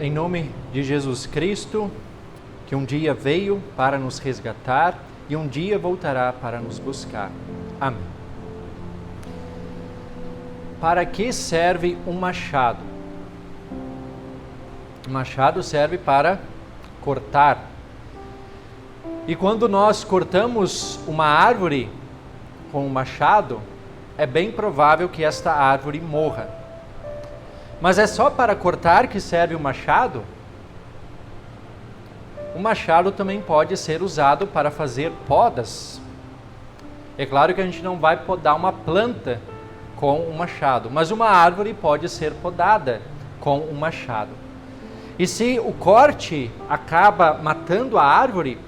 Em nome de Jesus Cristo, que um dia veio para nos resgatar e um dia voltará para nos buscar. Amém. Para que serve um machado? O machado serve para cortar. E quando nós cortamos uma árvore com um machado, é bem provável que esta árvore morra. Mas é só para cortar que serve o machado? O machado também pode ser usado para fazer podas. É claro que a gente não vai podar uma planta com um machado, mas uma árvore pode ser podada com um machado. E se o corte acaba matando a árvore,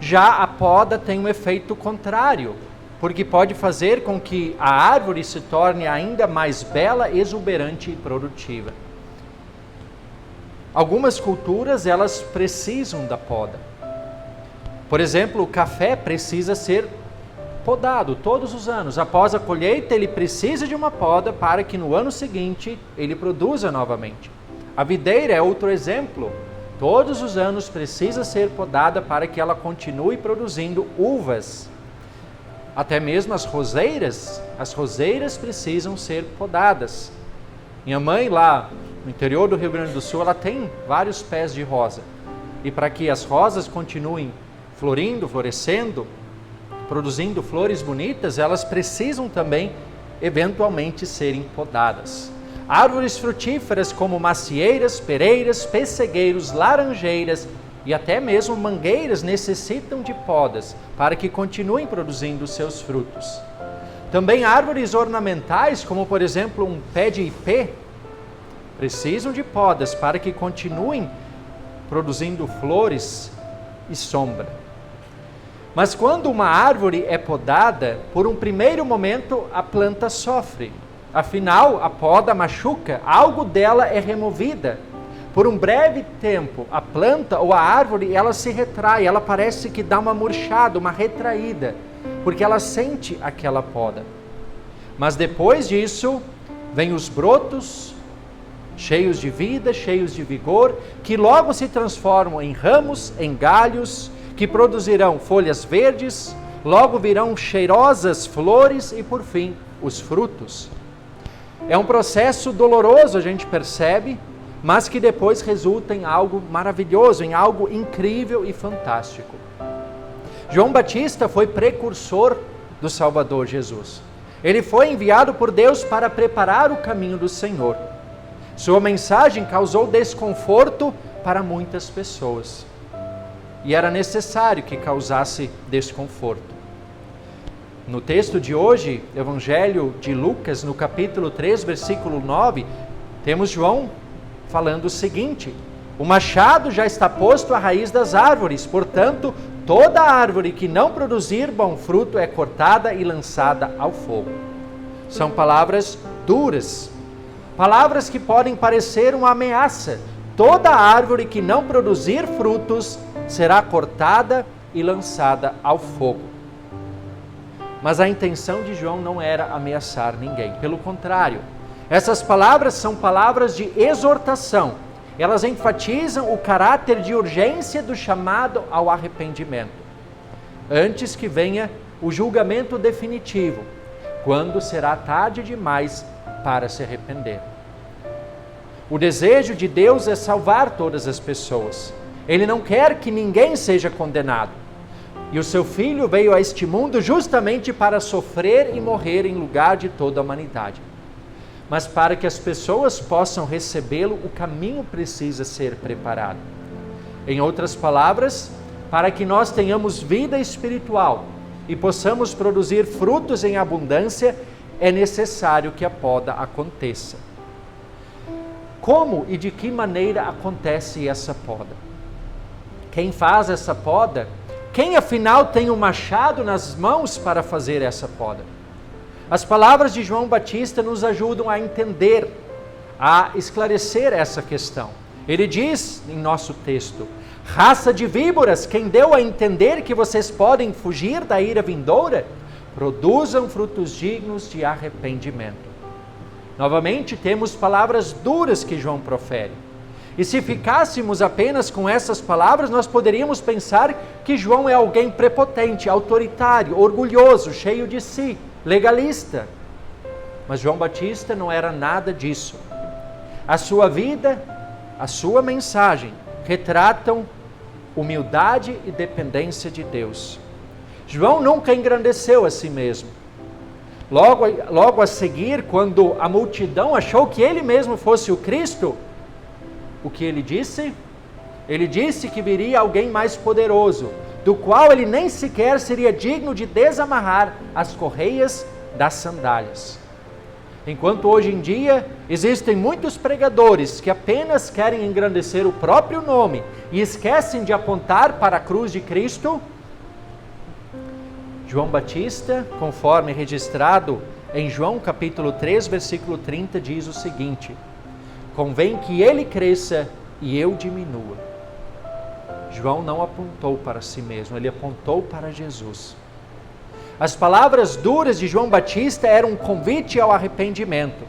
já a poda tem um efeito contrário, porque pode fazer com que a árvore se torne ainda mais bela, exuberante e produtiva. Algumas culturas, elas precisam da poda. Por exemplo, o café precisa ser podado todos os anos. Após a colheita, ele precisa de uma poda para que no ano seguinte ele produza novamente. A videira é outro exemplo. Todos os anos precisa ser podada para que ela continue produzindo uvas. Até mesmo as roseiras precisam ser podadas. Minha mãe lá no interior do Rio Grande do Sul, ela tem vários pés de rosa. E para que as rosas continuem florindo, florescendo, produzindo flores bonitas, elas precisam também eventualmente serem podadas. Árvores frutíferas como macieiras, pereiras, pessegueiros, laranjeiras e até mesmo mangueiras necessitam de podas para que continuem produzindo seus frutos. Também árvores ornamentais, como por exemplo um pé de ipê, precisam de podas para que continuem produzindo flores e sombra. Mas quando uma árvore é podada, por um primeiro momento a planta sofre. Afinal, a poda machuca, algo dela é removida. Por um breve tempo, a planta ou a árvore, ela se retrai, ela parece que dá uma murchada, uma retraída, porque ela sente aquela poda. Mas depois disso, vem os brotos, cheios de vida, cheios de vigor, que logo se transformam em ramos, em galhos, que produzirão folhas verdes, logo virão cheirosas flores e, por fim, os frutos. É um processo doloroso, a gente percebe, mas que depois resulta em algo maravilhoso, em algo incrível e fantástico. João Batista foi precursor do Salvador Jesus. Ele foi enviado por Deus para preparar o caminho do Senhor. Sua mensagem causou desconforto para muitas pessoas. E era necessário que causasse desconforto. No texto de hoje, Evangelho de Lucas, no capítulo 3, versículo 9, temos João falando o seguinte: o machado já está posto à raiz das árvores, portanto, toda árvore que não produzir bom fruto é cortada e lançada ao fogo. São palavras duras, palavras que podem parecer uma ameaça. Toda árvore que não produzir frutos será cortada e lançada ao fogo. Mas a intenção de João não era ameaçar ninguém, pelo contrário. Essas palavras são palavras de exortação. Elas enfatizam o caráter de urgência do chamado ao arrependimento. Antes que venha o julgamento definitivo, quando será tarde demais para se arrepender. O desejo de Deus é salvar todas as pessoas. Ele não quer que ninguém seja condenado. E o seu Filho veio a este mundo justamente para sofrer e morrer em lugar de toda a humanidade. Mas para que as pessoas possam recebê-lo, o caminho precisa ser preparado. Em outras palavras, para que nós tenhamos vida espiritual e possamos produzir frutos em abundância, é necessário que a poda aconteça. Como e de que maneira acontece essa poda? Quem faz essa poda? Quem afinal tem um machado nas mãos para fazer essa poda? As palavras de João Batista nos ajudam a entender, a esclarecer essa questão. Ele diz em nosso texto: raça de víboras, quem deu a entender que vocês podem fugir da ira vindoura? Produzam frutos dignos de arrependimento. Novamente temos palavras duras que João profere. E se ficássemos apenas com essas palavras, nós poderíamos pensar que João é alguém prepotente, autoritário, orgulhoso, cheio de si, legalista. Mas João Batista não era nada disso. A sua vida, a sua mensagem retratam humildade e dependência de Deus. João nunca engrandeceu a si mesmo. Logo a seguir, quando a multidão achou que ele mesmo fosse o Cristo, o que ele disse? Ele disse que viria alguém mais poderoso, do qual ele nem sequer seria digno de desamarrar as correias das sandálias. Enquanto hoje em dia existem muitos pregadores que apenas querem engrandecer o próprio nome e esquecem de apontar para a cruz de Cristo, João Batista, conforme registrado em João capítulo 3, versículo 30, diz o seguinte: convém que ele cresça e eu diminua. João não apontou para si mesmo, ele apontou para Jesus. As palavras duras de João Batista eram um convite ao arrependimento.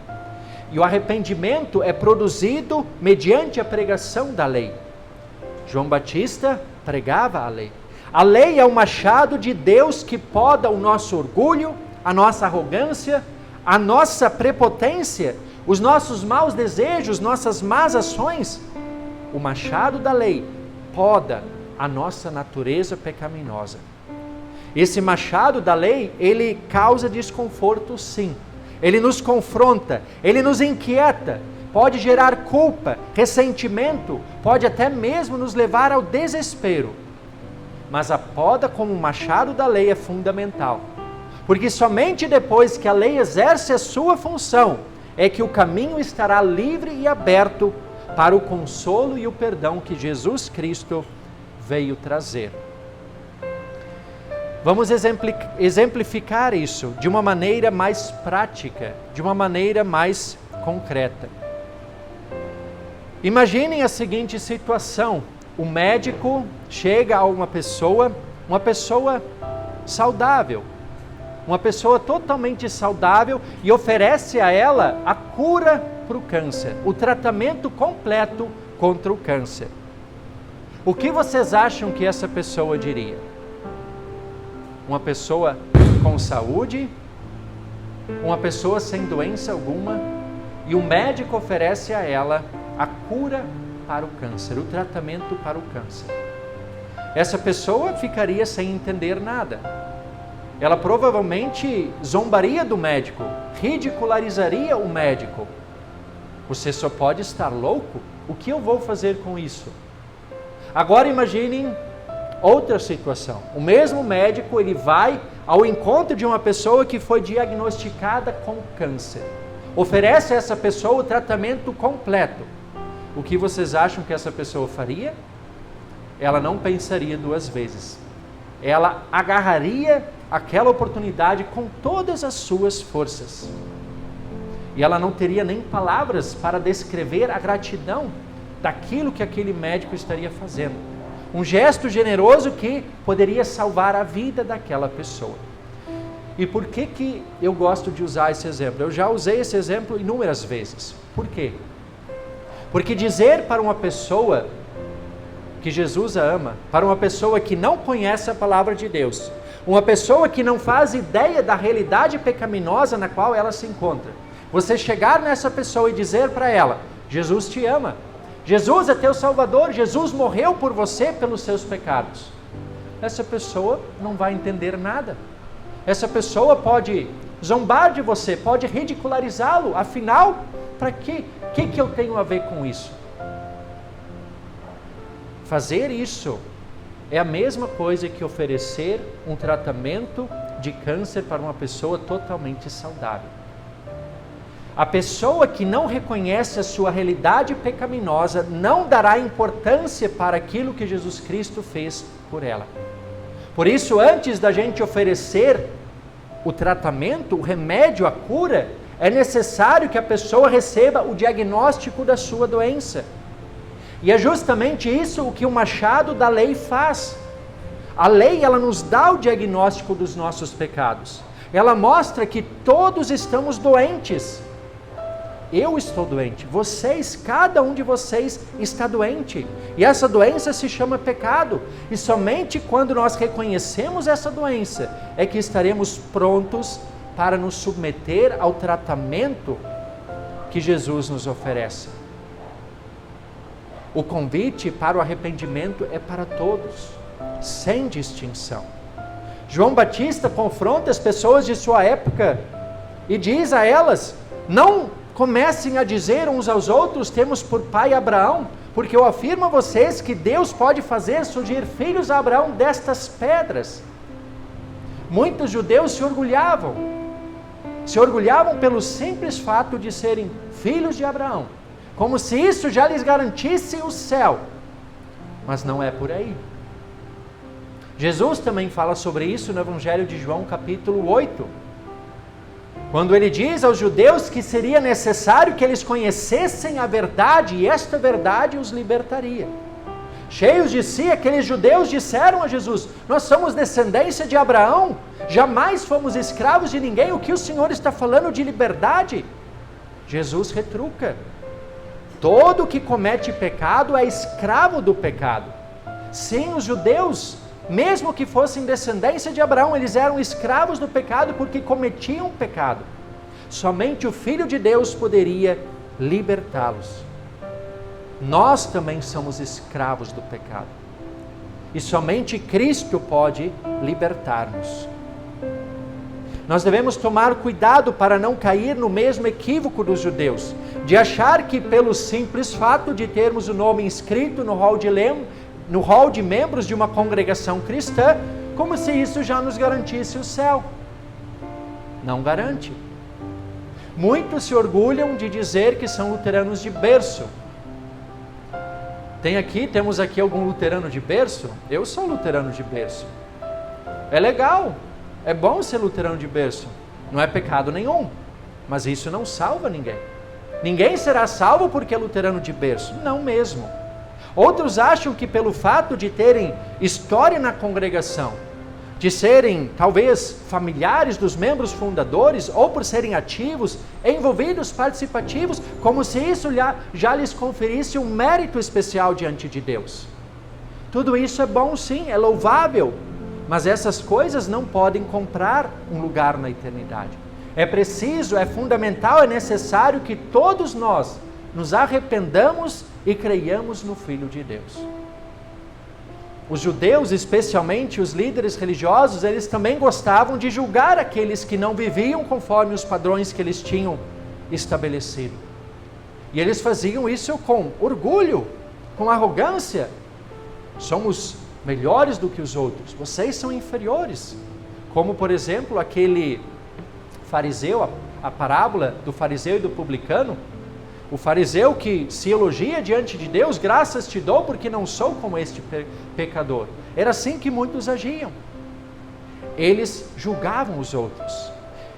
E o arrependimento é produzido mediante a pregação da lei. João Batista pregava a lei. A lei é o machado de Deus que poda o nosso orgulho, a nossa arrogância, a nossa prepotência, os nossos maus desejos, nossas más ações. O machado da lei poda a nossa natureza pecaminosa. Esse machado da lei, ele causa desconforto, sim. Ele nos confronta, ele nos inquieta, pode gerar culpa, ressentimento, pode até mesmo nos levar ao desespero. Mas a poda como machado da lei é fundamental, porque somente depois que a lei exerce a sua função, é que o caminho estará livre e aberto para o consolo e o perdão que Jesus Cristo veio trazer. Vamos exemplificar isso de uma maneira mais prática, de uma maneira mais concreta. Imaginem a seguinte situação: o médico chega a uma pessoa saudável, uma pessoa totalmente saudável, e oferece a ela a cura para o câncer, o tratamento completo contra o câncer. O que vocês acham que essa pessoa diria? Uma pessoa com saúde, uma pessoa sem doença alguma, e o médico oferece a ela a cura para o câncer, o tratamento para o câncer. Essa pessoa ficaria sem entender nada. Ela provavelmente zombaria do médico, ridicularizaria o médico. Você só pode estar louco? O que eu vou fazer com isso? Agora imaginem outra situação. O mesmo médico, ele vai ao encontro de uma pessoa que foi diagnosticada com câncer. Oferece a essa pessoa o tratamento completo. O que vocês acham que essa pessoa faria? Ela não pensaria duas vezes. Ela agarraria aquela oportunidade com todas as suas forças. E ela não teria nem palavras para descrever a gratidão daquilo que aquele médico estaria fazendo. Um gesto generoso que poderia salvar a vida daquela pessoa. E por que eu gosto de usar esse exemplo? Eu já usei esse exemplo inúmeras vezes. Por quê? Porque dizer para uma pessoa que Jesus a ama, para uma pessoa que não conhece a palavra de Deus, uma pessoa que não faz ideia da realidade pecaminosa na qual ela se encontra, você chegar nessa pessoa e dizer para ela: Jesus te ama, Jesus é teu Salvador, Jesus morreu por você pelos seus pecados. Essa pessoa não vai entender nada. Essa pessoa pode zombar de você, pode ridicularizá-lo. Afinal, para quê? O que eu tenho a ver com isso? Fazer isso é a mesma coisa que oferecer um tratamento de câncer para uma pessoa totalmente saudável. A pessoa que não reconhece a sua realidade pecaminosa não dará importância para aquilo que Jesus Cristo fez por ela. Por isso, antes da gente oferecer o tratamento, o remédio, a cura, é necessário que a pessoa receba o diagnóstico da sua doença. E é justamente isso o que o machado da lei faz. A lei, ela nos dá o diagnóstico dos nossos pecados. Ela mostra que todos estamos doentes. eu estou doente, vocês, cada um de vocês está doente. E essa doença se chama pecado. E somente quando nós reconhecemos essa doença é que estaremos prontos para nos submeter ao tratamento que Jesus nos oferece. O convite para o arrependimento é para todos, sem distinção. João Batista confronta as pessoas de sua época e diz a elas: não comecem a dizer uns aos outros, temos por pai Abraão, porque eu afirmo a vocês que Deus pode fazer surgir filhos a Abraão destas pedras. Muitos judeus se orgulhavam pelo simples fato de serem filhos de Abraão, como se isso já lhes garantisse o céu. Mas não é por aí. Jesus também fala sobre isso no Evangelho de João, capítulo 8. Quando ele diz aos judeus que seria necessário que eles conhecessem a verdade, e esta verdade os libertaria. Cheios de si, aqueles judeus disseram a Jesus: nós somos descendência de Abraão, jamais fomos escravos de ninguém, o que o Senhor está falando de liberdade? Jesus retruca: todo que comete pecado é escravo do pecado. Sim, os judeus, mesmo que fossem descendência de Abraão, eles eram escravos do pecado porque cometiam pecado. Somente o Filho de Deus poderia libertá-los. Nós também somos escravos do pecado. E somente Cristo pode libertar-nos. Nós devemos tomar cuidado para não cair no mesmo equívoco dos judeus, de achar que pelo simples fato de termos o nome inscrito no hall de membros de uma congregação cristã, como se isso já nos garantisse o céu. Não garante. Muitos se orgulham de dizer que são luteranos de berço. Temos aqui algum luterano de berço? Eu sou luterano de berço. É legal, é bom ser luterano de berço. Não é pecado nenhum, mas isso não salva ninguém. Ninguém será salvo porque é luterano de berço. Não mesmo. Outros acham que pelo fato de terem história na congregação, de serem talvez familiares dos membros fundadores, ou por serem ativos, envolvidos, participativos, como se isso já lhes conferisse um mérito especial diante de Deus. Tudo isso é bom sim, é louvável, mas essas coisas não podem comprar um lugar na eternidade. É preciso, é fundamental, é necessário que todos nós nos arrependamos e creiamos no Filho de Deus. Os judeus, especialmente os líderes religiosos, eles também gostavam de julgar aqueles que não viviam conforme os padrões que eles tinham estabelecido. E eles faziam isso com orgulho, com arrogância. Somos melhores do que os outros, vocês são inferiores. Como, por exemplo, aquele fariseu, a parábola do fariseu e do publicano. O fariseu que se elogia diante de Deus: graças te dou porque não sou como este pecador. Era assim que muitos agiam. Eles julgavam os outros.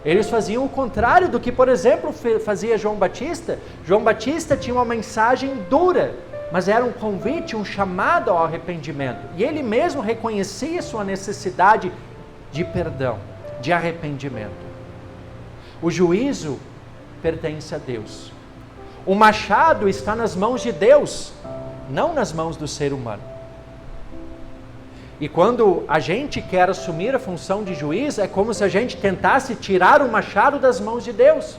Eles faziam o contrário do que, por exemplo, fazia João Batista. João Batista tinha uma mensagem dura, mas era um convite, um chamado ao arrependimento. E ele mesmo reconhecia sua necessidade de perdão, de arrependimento. O juízo pertence a Deus. O machado está nas mãos de Deus, não nas mãos do ser humano. E quando a gente quer assumir a função de juiz, é como se a gente tentasse tirar o machado das mãos de Deus.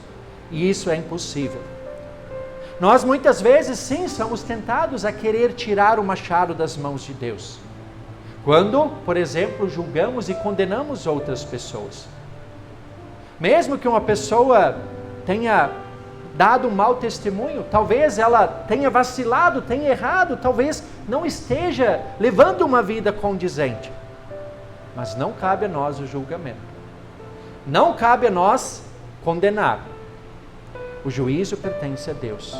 E isso é impossível. Nós muitas vezes, sim, somos tentados a querer tirar o machado das mãos de Deus. Quando, por exemplo, julgamos e condenamos outras pessoas. Mesmo que uma pessoa tenha dado um mau testemunho, talvez ela tenha vacilado, tenha errado, talvez não esteja levando uma vida condizente. Mas não cabe a nós o julgamento. Não cabe a nós condenar. O juízo pertence a Deus.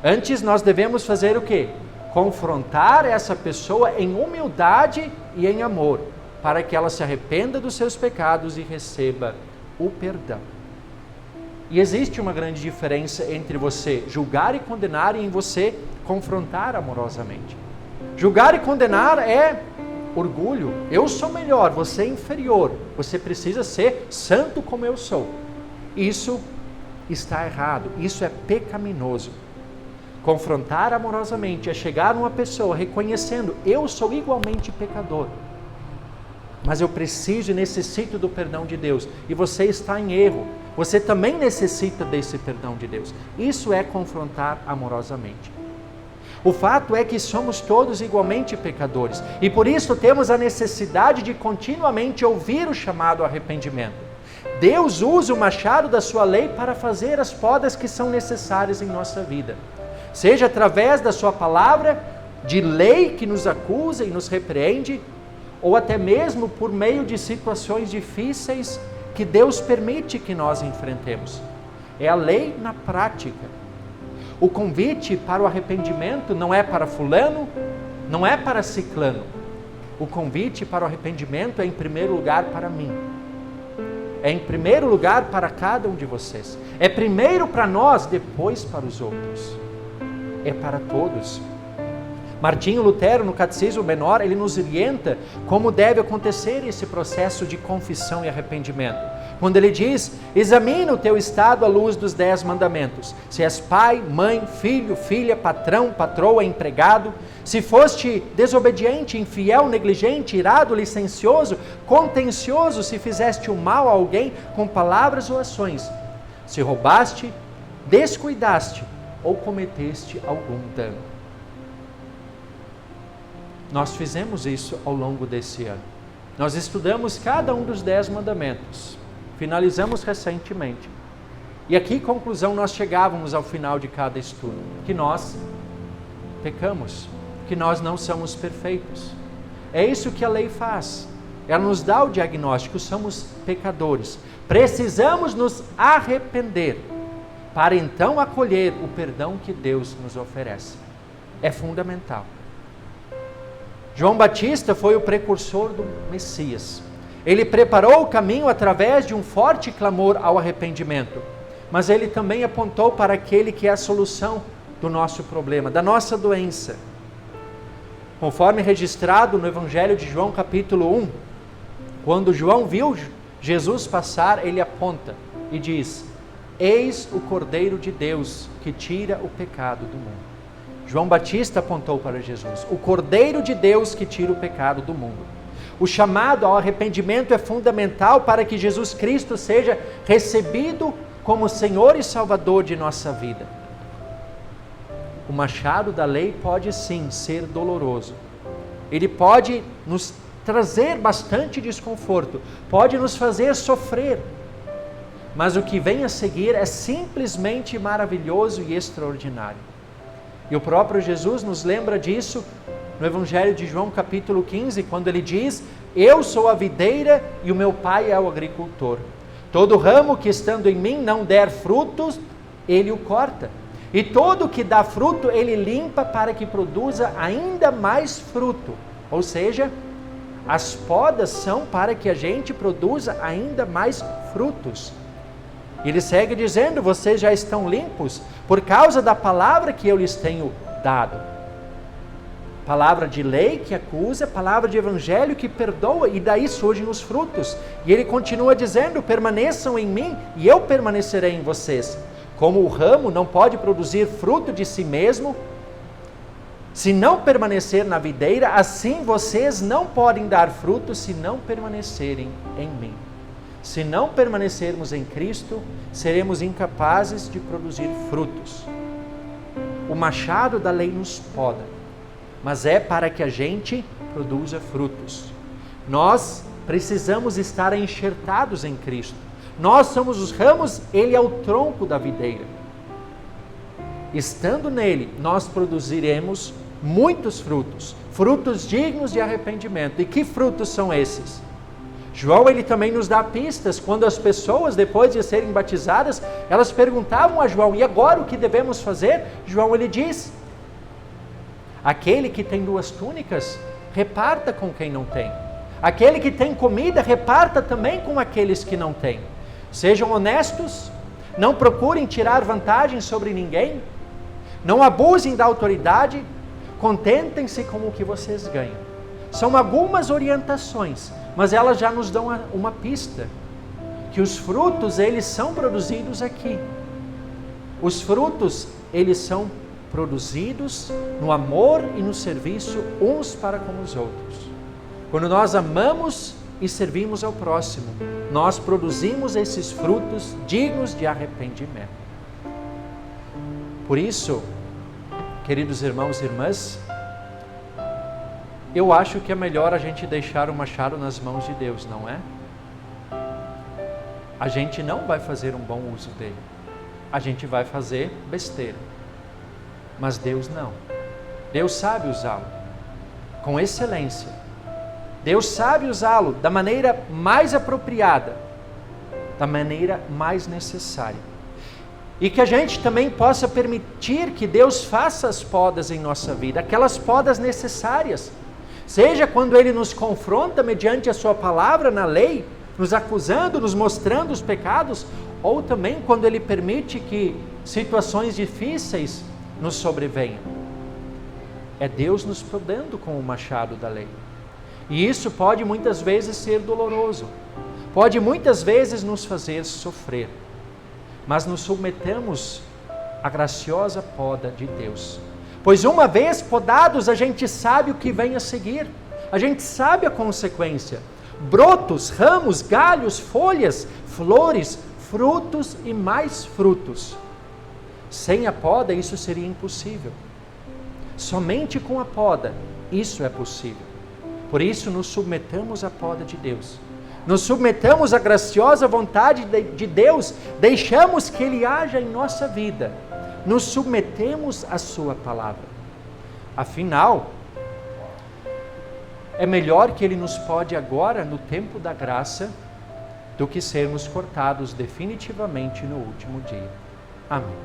Antes nós devemos fazer o quê? Confrontar essa pessoa em humildade e em amor, para que ela se arrependa dos seus pecados e receba o perdão. E existe uma grande diferença entre você julgar e condenar e em você confrontar amorosamente. Julgar e condenar é orgulho. Eu sou melhor, você é inferior. Você precisa ser santo como eu sou. Isso está errado, isso é pecaminoso. Confrontar amorosamente é chegar numa pessoa reconhecendo: eu sou igualmente pecador, mas eu preciso e necessito do perdão de Deus, e você está em erro, você também necessita desse perdão de Deus. Isso é confrontar amorosamente. O fato é que somos todos igualmente pecadores, e por isso temos a necessidade de continuamente ouvir o chamado ao arrependimento. Deus usa o machado da sua lei para fazer as podas que são necessárias em nossa vida, seja através da sua palavra de lei que nos acusa e nos repreende, ou até mesmo por meio de situações difíceis que Deus permite que nós enfrentemos. É a lei na prática. O convite para o arrependimento não é para fulano, não é para ciclano. O convite para o arrependimento é em primeiro lugar para mim. É em primeiro lugar para cada um de vocês. É primeiro para nós, depois para os outros. É para todos. Martinho Lutero, no Catecismo Menor, ele nos orienta como deve acontecer esse processo de confissão e arrependimento. Quando ele diz: examina o teu estado à luz dos 10 mandamentos. Se és pai, mãe, filho, filha, patrão, patroa, empregado, se foste desobediente, infiel, negligente, irado, licencioso, contencioso, se fizeste o mal a alguém com palavras ou ações, se roubaste, descuidaste ou cometeste algum dano. Nós fizemos isso ao longo desse ano. Nós estudamos cada um dos 10 mandamentos. Finalizamos recentemente. E aqui, conclusão, nós chegávamos ao final de cada estudo: que nós pecamos, que nós não somos perfeitos. É isso que a lei faz. Ela nos dá o diagnóstico: somos pecadores. Precisamos nos arrepender para então acolher o perdão que Deus nos oferece. É fundamental. João Batista foi o precursor do Messias. Ele preparou o caminho através de um forte clamor ao arrependimento, mas ele também apontou para aquele que é a solução do nosso problema, da nossa doença. Conforme registrado no Evangelho de João, capítulo 1, quando João viu Jesus passar, ele aponta e diz: eis o Cordeiro de Deus que tira o pecado do mundo. João Batista apontou para Jesus, o Cordeiro de Deus que tira o pecado do mundo. O chamado ao arrependimento é fundamental para que Jesus Cristo seja recebido como Senhor e Salvador de nossa vida. O machado da lei pode sim ser doloroso. Ele pode nos trazer bastante desconforto, pode nos fazer sofrer. Mas o que vem a seguir é simplesmente maravilhoso e extraordinário. E o próprio Jesus nos lembra disso no Evangelho de João capítulo 15, quando ele diz: eu sou a videira e o meu pai é o agricultor. Todo ramo que estando em mim não der frutos, ele o corta. E todo que dá fruto, ele limpa para que produza ainda mais fruto. Ou seja, as podas são para que a gente produza ainda mais frutos. Ele segue dizendo: vocês já estão limpos por causa da palavra que eu lhes tenho dado. Palavra de lei que acusa, palavra de evangelho que perdoa, e daí surgem os frutos. E ele continua dizendo: permaneçam em mim e eu permanecerei em vocês. Como o ramo não pode produzir fruto de si mesmo, se não permanecer na videira, assim vocês não podem dar fruto se não permanecerem em mim. Se não permanecermos em Cristo, seremos incapazes de produzir frutos. O machado da lei nos poda, mas é para que a gente produza frutos. Nós precisamos estar enxertados em Cristo. Nós somos os ramos, Ele é o tronco da videira. Estando nele, nós produziremos muitos frutos, frutos dignos de arrependimento. E que frutos são esses? João, ele também nos dá pistas. Quando as pessoas, depois de serem batizadas, elas perguntavam a João: e agora o que devemos fazer? João, ele diz: aquele que tem 2 túnicas, reparta com quem não tem. Aquele que tem comida, reparta também com aqueles que não têm. Sejam honestos, não procurem tirar vantagem sobre ninguém, não abusem da autoridade, contentem-se com o que vocês ganham. São algumas orientações, mas elas já nos dão uma pista, que os frutos, eles são produzidos aqui. Os frutos, eles são produzidos no amor e no serviço uns para com os outros. Quando nós amamos e servimos ao próximo, nós produzimos esses frutos dignos de arrependimento. Por isso, queridos irmãos e irmãs, eu acho que é melhor a gente deixar o machado nas mãos de Deus, não é? A gente não vai fazer um bom uso dele. A gente vai fazer besteira. Mas Deus não. Deus sabe usá-lo com excelência. Deus sabe usá-lo da maneira mais apropriada, da maneira mais necessária. E que a gente também possa permitir que Deus faça as podas em nossa vida, aquelas podas necessárias. Seja quando Ele nos confronta mediante a Sua palavra na lei, nos acusando, nos mostrando os pecados, ou também quando Ele permite que situações difíceis nos sobrevenham. É Deus nos podando com o machado da lei. E isso pode muitas vezes ser doloroso, pode muitas vezes nos fazer sofrer, mas nos submetamos à graciosa poda de Deus. Pois uma vez podados, a gente sabe o que vem a seguir, a gente sabe a consequência. Brotos, ramos, galhos, folhas, flores, frutos e mais frutos. Sem a poda isso seria impossível. Somente com a poda isso é possível. Por isso nos submetamos à poda de Deus. Nos submetamos à graciosa vontade de Deus, deixamos que Ele haja em nossa vida. Nos submetemos à Sua palavra. Afinal, é melhor que Ele nos pode agora, no tempo da graça, do que sermos cortados definitivamente no último dia. Amém.